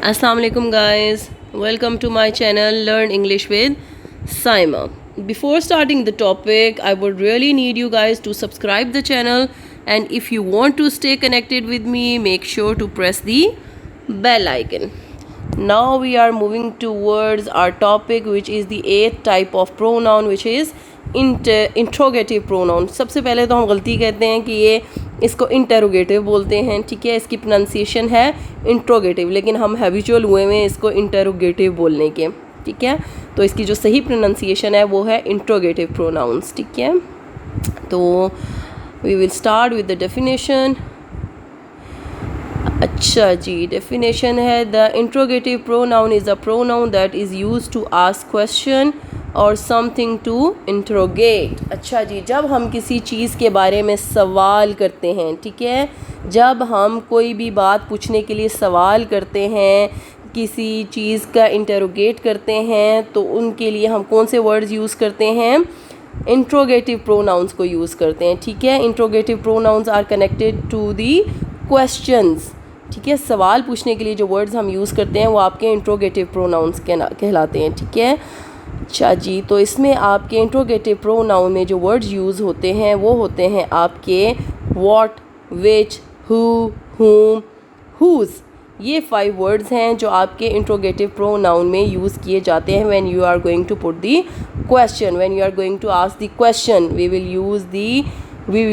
Assalamu alaikum guys, welcome to my channel Learn English with Saima. Before starting the topic, I would really need you guys to subscribe the channel, and if you want to stay connected with me, make sure to press the bell icon. Now we are moving towards our topic, which is the 8th type of pronoun, which is interrogative pronoun. सबसे पहले तो हम गलती कहते हैं कि ये इसको इंटरोगेटिव बोलते हैं, ठीक है. इसकी प्रोनाउंसिएशन है इंट्रोगेटिव, लेकिन हम हैबिचुअल हुए हैं इसको इंटरोगेटिव बोलने के, ठीक है. तो इसकी जो सही प्रोनाउंसिएशन है वो है इंट्रोगेटिव प्रोनाउंस, ठीक है. तो we will start with the definition. अच्छा जी, डेफिनेशन है the interrogative pronoun is a pronoun that is used to ask question और समथिंग टू इंट्रोगेट. अच्छा जी, जब हम किसी चीज़ के बारे में सवाल करते हैं, ठीक है, जब हम कोई भी बात पूछने के लिए सवाल करते हैं, किसी चीज़ का इंटरोगेट करते हैं, तो उनके लिए हम कौन से वर्ड्स यूज़ करते हैं? इंट्रोगेटिव प्रोनाउंस को यूज़ करते हैं, ठीक है. Interrogative pronouns are connected to the questions, ठीक है. सवाल पूछने के लिए जो वर्ड्स हम यूज़ करते हैं वो आपके इंट्रोगेटिव प्रोनाउंस कहलाते हैं, ठीक है. अच्छा जी, तो इसमें आपके इंट्रोगेटिव प्रोनाउन में जो वर्ड्स यूज़ होते हैं वो होते हैं आपके what, which, who, whom, whose. ये 5 वर्ड्स हैं जो आपके इंट्रोगेटिव प्रोनाउन में यूज़ किए जाते हैं when you are going to put the question, when you are going to ask the question, we will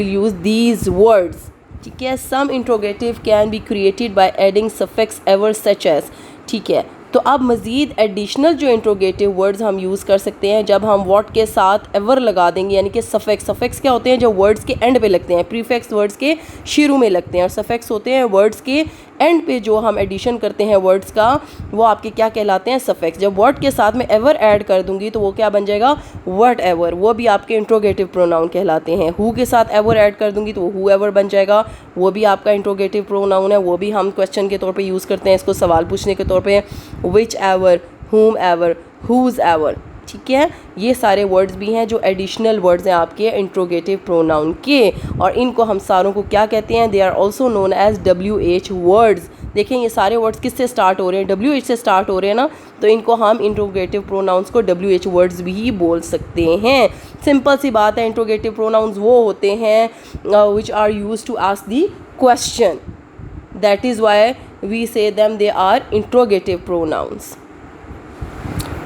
use these words, ठीक है. Some interrogative can be created by adding suffix ever such as, ठीक है. तो अब मज़ीद additional जो interrogative words हम use कर सकते हैं जब हम व्हाट के साथ एवर लगा देंगे, यानी कि सफिक्स क्या होते हैं? जो वर्ड्स के एंड पे लगते हैं. प्रीफिक्स वर्ड्स के शुरू में लगते हैं और सफिक्स होते हैं वर्ड्स के एंड पे. जो हम एडिशन करते हैं वर्ड्स का वो आपके क्या कहलाते हैं? सफिक्स. जब वर्ड के साथ में एवर ऐड कर दूंगी तो वो क्या बन जाएगा? What ever. वो भी आपके इंट्रोगेटिव प्रोनाउन कहलाते हैं. हु के साथ एवर ऐड कर दूंगी तो वो हु एवर बन जाएगा, वो भी आपका इंट्रोगेटिव प्रोनाउन है. वो भी हम क्वेश्चन के तौर पे यूज़ करते हैं इसको, सवाल पूछने के तौर पे. Which ever, whom ever, whose ever, ठीक है. ये सारे वर्ड्स भी हैं जो एडिशनल वर्ड्स हैं आपके इंट्रोगेटिव प्रोनाउन के, और इनको हम सारों को क्या कहते हैं? They are also known as WH words. देखें ये सारे वर्ड्स किससे स्टार्ट हो रहे हैं? WH से स्टार्ट हो रहे हैं ना, तो इनको हम इंट्रोगेटिव प्रोनाउंस को WH वर्ड्स भी बोल सकते हैं. सिंपल सी बात है. इंट्रोगेटिव प्रोनाउंस वो होते हैं which are use to ask the question. That is why we say them they are interrogative pronouns.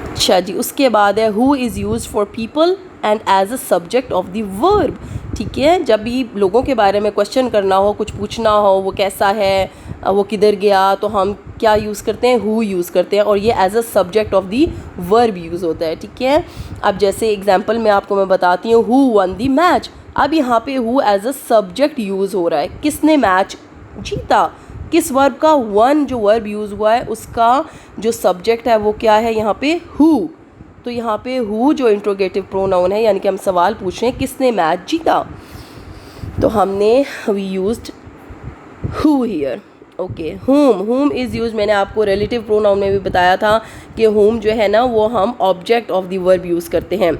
अच्छा जी, उसके बाद है who is use for people and as a subject of the verb, ठीक है. जब भी लोगों के बारे में क्वेश्चन करना हो, कुछ पूछना हो, वो कैसा है, वो किधर गया, तो हम क्या यूज़ करते हैं? हु यूज़ करते हैं, और ये as a subject of the verb use होता है, ठीक है. अब जैसे एग्जांपल में आपको मैं बताती हूँ, हु वन द मैच. अब यहाँ पे who as a subject use हो रहा है. किसने मैच जीता? किस वर्ब का? वन जो वर्ब यूज़ हुआ है उसका जो सब्जेक्ट है वो क्या है यहाँ पे? हु. तो यहाँ पे हु जो इंट्रोगेटिव प्रोनाउन है, यानी कि हम सवाल पूछ रहे हैं किसने मैच जीता, तो हमने we used who here. Okay. whom is use, मैंने आपको रिलेटिव प्रोनाउन में भी बताया था कि whom जो है ना वो हम object of the verb use करते हैं,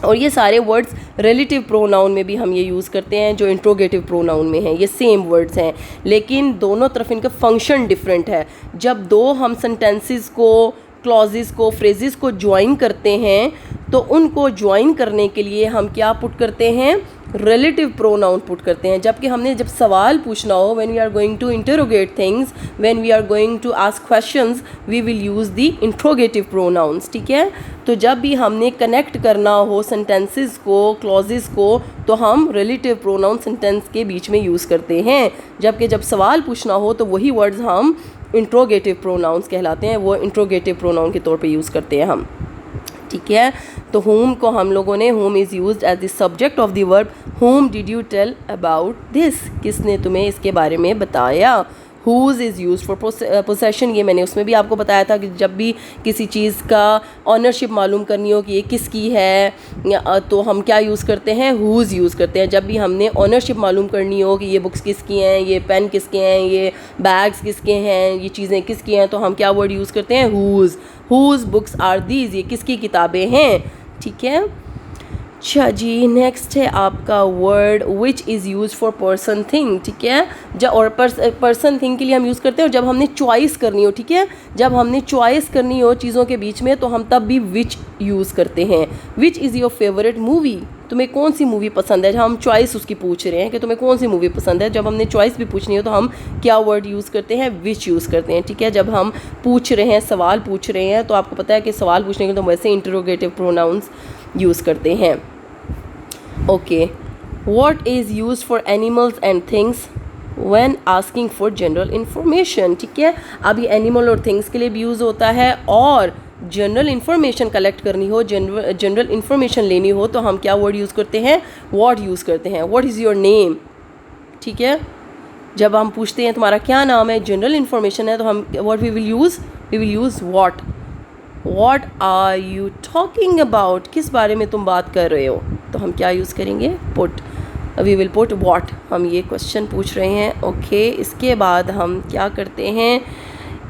और ये सारे वर्ड्स रिलेटिव प्रोनाउन में भी हम ये यूज़ करते हैं जो इंट्रोगेटिव प्रोनाउन में हैं. ये सेम वर्ड्स हैं लेकिन दोनों तरफ इनका फंक्शन डिफरेंट है. जब दो हम सेंटेंसेस को, क्लॉजेस को, फ्रेजेस को ज्वाइन करते हैं तो उनको ज्वाइन करने के लिए हम क्या पुट करते हैं? रिलेटिव प्रोनाउन पुट करते हैं. जबकि हमने जब सवाल पूछना हो, when we are going to interrogate things, when we are going to ask questions, we will use the interrogative pronouns, ठीक है. तो जब भी हमने कनेक्ट करना हो सेंटेंसेस को, क्लॉजेस को, तो हम रिलेटिव प्रोनाउन सेंटेंस के बीच में यूज़ करते हैं. जबकि जब सवाल पूछना हो तो वही वर्ड्स हम इंट्रोगेटिव प्रोनाउंस कहलाते हैं, वो इंट्रोगेटिव प्रोनाउन के तौर पे यूज़ करते हैं हम, ठीक है. तो whom को हम लोगों ने, whom is used as the subject of the verb. whom did you tell about this? किसने तुम्हें इसके बारे में बताया? whose is use for possession. ये मैंने उसमें भी आपको बताया था कि जब भी किसी चीज़ का ऑनरशिप मालूम करनी हो कि ये किसकी है, तो हम क्या यूज़ करते हैं? whose यूज़ करते हैं. जब भी हमने ऑनरशिप मालूम करनी हो कि ये बुक्स किसकी हैं, ये पेन किसके हैं, ये बैग्स किसके हैं, ये चीज़ें किसकी हैं, तो हम क्या वर्ड यूज़ करते हैं? whose. whose books are these. ये किसकी किताबें हैं, ठीक है. अच्छा जी, नेक्स्ट है आपका word which is use for person thing, ठीक है। जब और पर्सन थिंग के लिए हम यूज़ करते हैं और जब हमने चॉइस करनी हो, ठीक है, जब हमने चॉइस करनी हो चीज़ों के बीच में तो हम तब भी विच यूज़ करते हैं। Which is your favourite movie, तुम्हें कौन सी मूवी पसंद है। जब हम चॉइस उसकी पूछ रहे हैं कि तुम्हें कौन सी मूवी पसंद है, जब हमने चॉइस भी पूछनी हो तो हम क्या वर्ड यूज़ करते हैं, विच यूज़ करते हैं, ठीक है। जब हम पूछ रहे हैं, सवाल पूछ रहे हैं, तो आपको पता है कि सवाल पूछने के लिए तो वैसे इंटरोगेटिव प्रोनाउंस यूज़ करते हैं। Okay, what is use for animals and things when asking for general information, ठीक है। अब ये एनिमल और थिंग्स के लिए भी यूज़ होता है और जनरल इन्फॉर्मेशन कलेक्ट करनी हो, जनरल इन्फॉर्मेशन लेनी हो तो हम क्या वर्ड यूज़ करते हैं, व्हाट यूज़ करते हैं। व्हाट इज़ योर नेम, ठीक है। जब हम पूछते हैं तुम्हारा क्या नाम है, जनरल इन्फॉर्मेशन है, तो हम what we will use what. What are you talking about, किस बारे में तुम बात कर रहे हो, तो हम क्या यूज़ करेंगे, put. We will put what, हम ये क्वेश्चन पूछ रहे हैं। ओके, इसके बाद हम क्या करते हैं,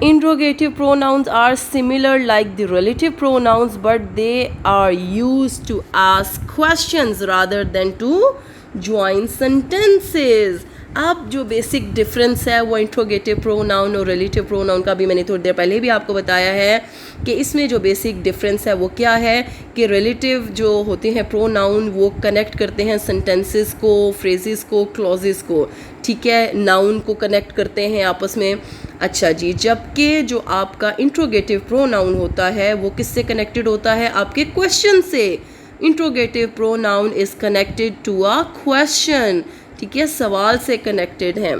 interrogative pronouns are similar like the relative pronouns but they are used to ask questions rather than to join sentences. अब जो बेसिक डिफरेंस है वो इंट्रोगेटिव प्रोनाउन और रिलेटिव प्रोनाउन का भी मैंने थोड़ी देर पहले भी आपको बताया है कि इसमें जो बेसिक डिफरेंस है वो क्या है कि रिलेटिव जो होते हैं प्रोनाउन वो कनेक्ट करते हैं सेंटेंसेस को, फ्रेजेस को, क्लॉजेस को, ठीक है, नाउन को कनेक्ट करते हैं आपस में। अच्छा जी, जबकि जो आपका इंट्रोगेटिव प्रोनाउन होता है वो किससे कनेक्टेड होता है, आपके क्वेश्चन से। Interrogative pronoun is connected to a question, ठीक है, सवाल से कनेक्टेड है।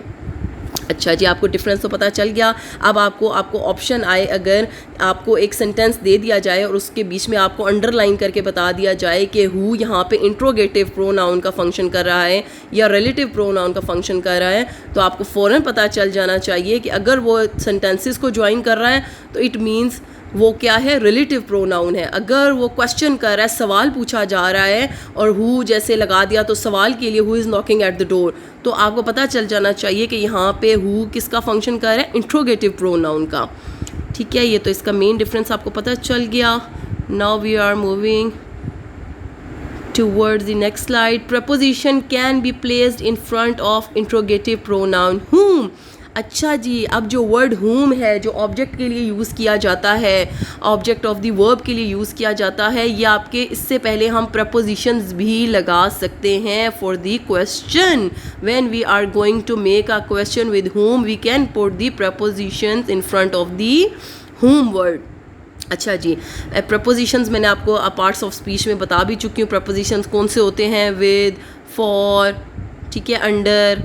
अच्छा जी, आपको डिफरेंस तो पता चल गया। अब आपको ऑप्शन आए, अगर आपको एक सेंटेंस दे दिया जाए और उसके बीच में आपको अंडरलाइन करके बता दिया जाए कि हु यहाँ पे इंट्रोगेटिव प्रोनाउन का फंक्शन कर रहा है या रिलेटिव प्रोनाउन का फंक्शन कर रहा है, तो आपको फ़ौरन पता चल जाना चाहिए कि अगर वो सेंटेंसेस को ज्वाइन कर रहा है तो इट मीन्स वो क्या है, रिलेटिव प्रोनाउन है। अगर वो क्वेश्चन कर रहा है, सवाल पूछा जा रहा है और हु जैसे लगा दिया तो सवाल के लिए who is knocking at the door, तो आपको पता चल जाना चाहिए कि यहाँ पे हु किसका फंक्शन कर रहा है, इंट्रोगेटिव प्रोनाउन का, ठीक है। ये तो इसका मेन डिफरेंस आपको पता चल गया। Now we are moving towards the next slide. Preposition can be placed in front of interrogative pronoun whom. अच्छा जी, अब जो वर्ड whom है, जो ऑब्जेक्ट के लिए यूज़ किया जाता है, ऑब्जेक्ट ऑफ द वर्ब के लिए यूज़ किया जाता है, ये आपके इससे पहले हम prepositions भी लगा सकते हैं for the question. When we are going to make a question with whom, we can put the prepositions in front of the whom word. अच्छा जी, प्रपोजिशंस मैंने आपको पार्ट्स ऑफ स्पीच में बता भी चुकी हूँ। प्रपोजिशंस कौन से होते हैं, विद, फॉर, ठीक है, अंडर,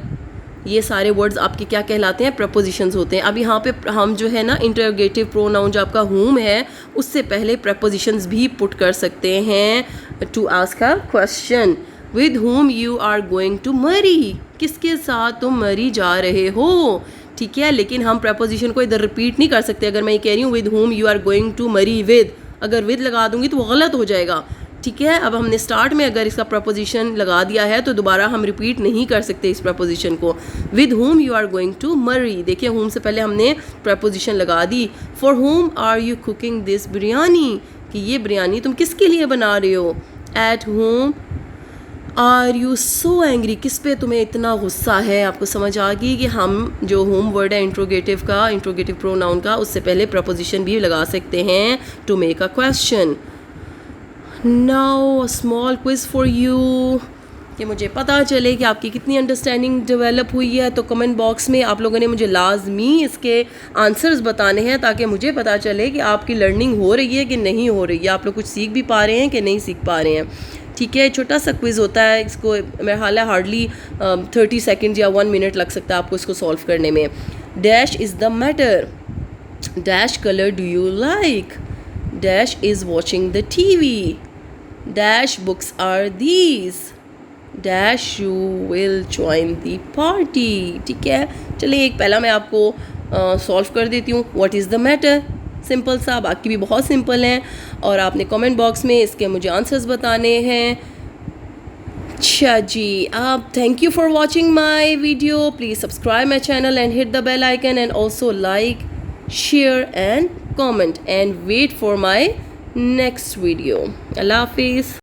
ये सारे वर्ड्स आपके क्या कहलाते हैं, प्रपोजिशंस होते हैं। अब यहाँ पे हम जो है ना, इंटरोगेटिव प्रोनाउन जो आपका हुम है उससे पहले प्रपोजिशंस भी पुट कर सकते हैं to ask a question. With whom you are going to marry, किसके साथ तुम मरी जा रहे हो, ठीक है। लेकिन हम प्रपोजिशन को इधर रिपीट नहीं कर सकते। अगर मैं ये कह रही हूँ with whom you are going to marry with, अगर विद लगा दूंगी तो वो गलत हो जाएगा, ठीक है। अब हमने स्टार्ट में अगर इसका प्रपोजिशन लगा दिया है तो दोबारा हम रिपीट नहीं कर सकते इस प्रपोजिशन को। With whom you are going to मरी, देखिए हुम से पहले हमने प्रपोजिशन लगा दी। For whom are you cooking this biryani, कि ये बिरयानी तुम किसके लिए बना रहे हो। एट हुम आर यू सो एंग्री, किस पे तुम्हें इतना गुस्सा है। आपको समझ आ गई कि हम जो होम वर्ड है इंट्रोगेटिव का, इंट्रोगेटिव प्रोनाउन का, उससे पहले प्रपोजिशन भी लगा सकते हैं to make a question. Now small quiz for you, कि मुझे पता चले कि आपकी कितनी अंडरस्टैंडिंग डेवलप हुई है, तो कमेंट बॉक्स में आप लोगों ने मुझे लाजमी इसके आंसर्स बताने हैं ताकि मुझे पता चले कि आपकी लर्निंग हो रही है कि नहीं हो रही है, आप लोग कुछ सीख भी पा रहे हैं कि नहीं सीख पा रहे हैं, ठीक है। छोटा सा क्विज़ होता है, इसको मेरा हाल है हार्डली 30 सेकेंड या 1 मिनट लग सकता है आपको इसको सॉल्व करने में। Dash is the matter, dash colour do you like, dash is watching the TV, dash books are these, dash you will join the party, ठीक है। चलिए एक पहला मैं आपको सॉल्व कर देती हूँ। What is the matter, simple सा, बाकी भी बहुत सिंपल हैं और आपने कमेंट बॉक्स में इसके मुझे आंसर्स बताने हैं। अच्छा जी, आप thank you for watching my video, please subscribe my channel and hit the bell icon and also like, share and comment and wait for my next video. अल्लाह हाफिज़।